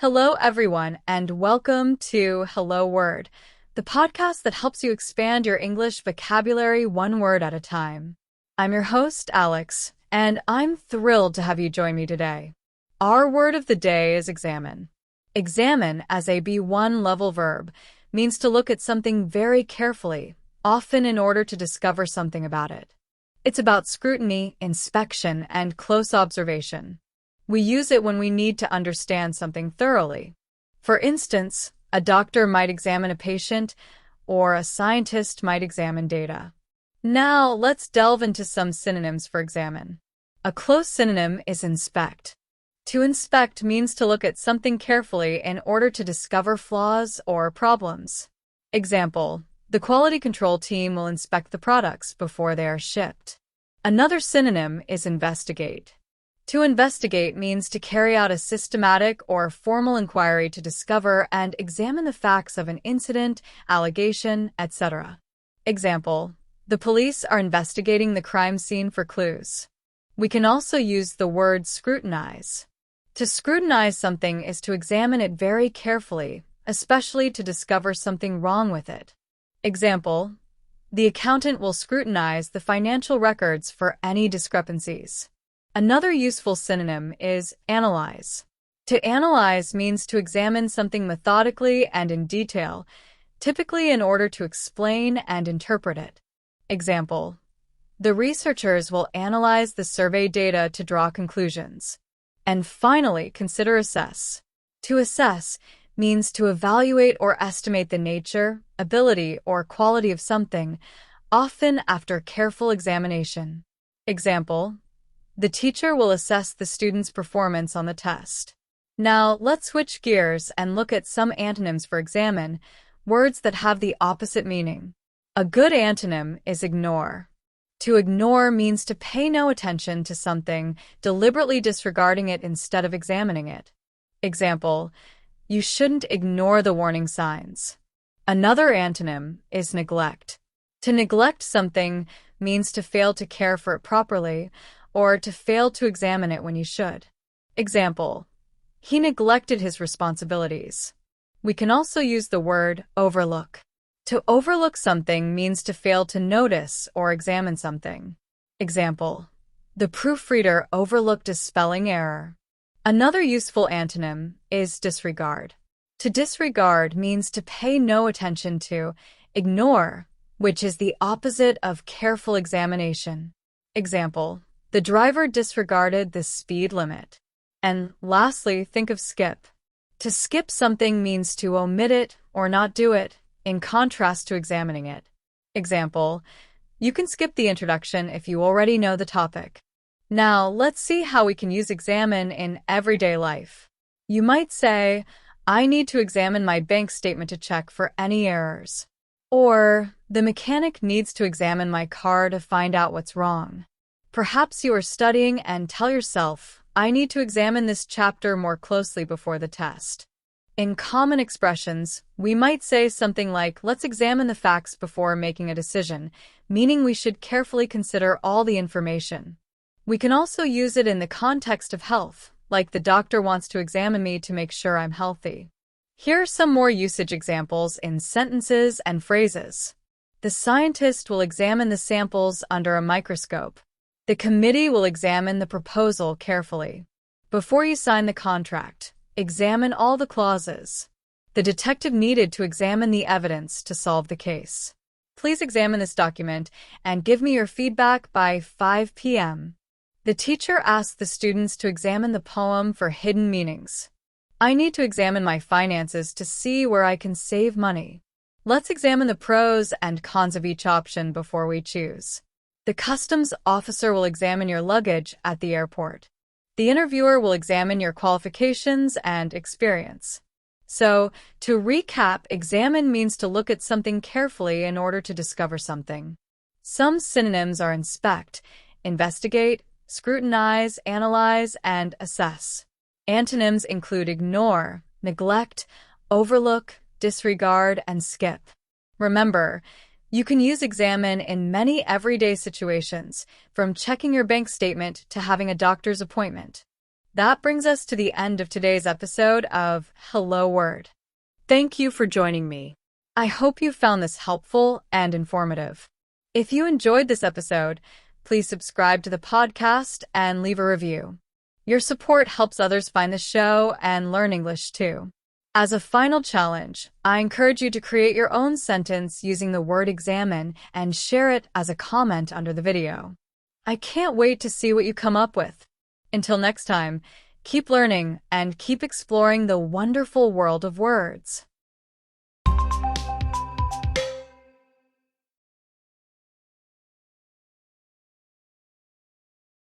Hello, everyone, and welcome to Hello Word, the podcast that helps you expand your English vocabulary one word at a time. I'm your host, Alex, and I'm thrilled to have you join me today. Our word of the day is examine. Examine, as a B1 level verb, means to look at something very carefully, often in order to discover something about it. It's about scrutiny, inspection, and close observation. We use it when we need to understand something thoroughly. For instance, a doctor might examine a patient, or a scientist might examine data. Now, let's delve into some synonyms for examine. A close synonym is inspect. To inspect means to look at something carefully in order to discover flaws or problems. Example, the quality control team will inspect the products before they are shipped. Another synonym is investigate. To investigate means to carry out a systematic or formal inquiry to discover and examine the facts of an incident, allegation, etc. Example, the police are investigating the crime scene for clues. We can also use the word scrutinize. To scrutinize something is to examine it very carefully, especially to discover something wrong with it. Example, the accountant will scrutinize the financial records for any discrepancies. Another useful synonym is analyze. To analyze means to examine something methodically and in detail, typically in order to explain and interpret it. Example, the researchers will analyze the survey data to draw conclusions. And finally, consider assess. To assess means to evaluate or estimate the nature, ability, or quality of something, often after careful examination. Example, the teacher will assess the student's performance on the test. Now, let's switch gears and look at some antonyms for examine, words that have the opposite meaning. A good antonym is ignore. To ignore means to pay no attention to something, deliberately disregarding it instead of examining it. Example, you shouldn't ignore the warning signs. Another antonym is neglect. To neglect something means to fail to care for it properly, or to fail to examine it when you should. Example, he neglected his responsibilities. We can also use the word overlook. To overlook something means to fail to notice or examine something. Example, the proofreader overlooked a spelling error. Another useful antonym is disregard. To disregard means to pay no attention to, ignore, which is the opposite of careful examination. Example, the driver disregarded the speed limit. And lastly, think of skip. To skip something means to omit it or not do it, in contrast to examining it. Example, you can skip the introduction if you already know the topic. Now, let's see how we can use examine in everyday life. You might say, I need to examine my bank statement to check for any errors. Or, the mechanic needs to examine my car to find out what's wrong. Perhaps you are studying and tell yourself, I need to examine this chapter more closely before the test. In common expressions, we might say something like, let's examine the facts before making a decision, meaning we should carefully consider all the information. We can also use it in the context of health, like the doctor wants to examine me to make sure I'm healthy. Here are some more usage examples in sentences and phrases. The scientist will examine the samples under a microscope. The committee will examine the proposal carefully. Before you sign the contract, examine all the clauses. The detective needed to examine the evidence to solve the case. Please examine this document and give me your feedback by 5 p.m. The teacher asked the students to examine the poem for hidden meanings. I need to examine my finances to see where I can save money. Let's examine the pros and cons of each option before we choose. The customs officer will examine your luggage at the airport. The interviewer will examine your qualifications and experience. So, to recap, examine means to look at something carefully in order to discover something. Some synonyms are inspect, investigate, scrutinize, analyze, and assess. Antonyms include ignore, neglect, overlook, disregard, and skip. Remember, you can use examine in many everyday situations, from checking your bank statement to having a doctor's appointment. That brings us to the end of today's episode of Hello Word. Thank you for joining me. I hope you found this helpful and informative. If you enjoyed this episode, please subscribe to the podcast and leave a review. Your support helps others find the show and learn English too. As a final challenge, I encourage you to create your own sentence using the word examine and share it as a comment under the video. I can't wait to see what you come up with. Until next time, keep learning and keep exploring the wonderful world of words.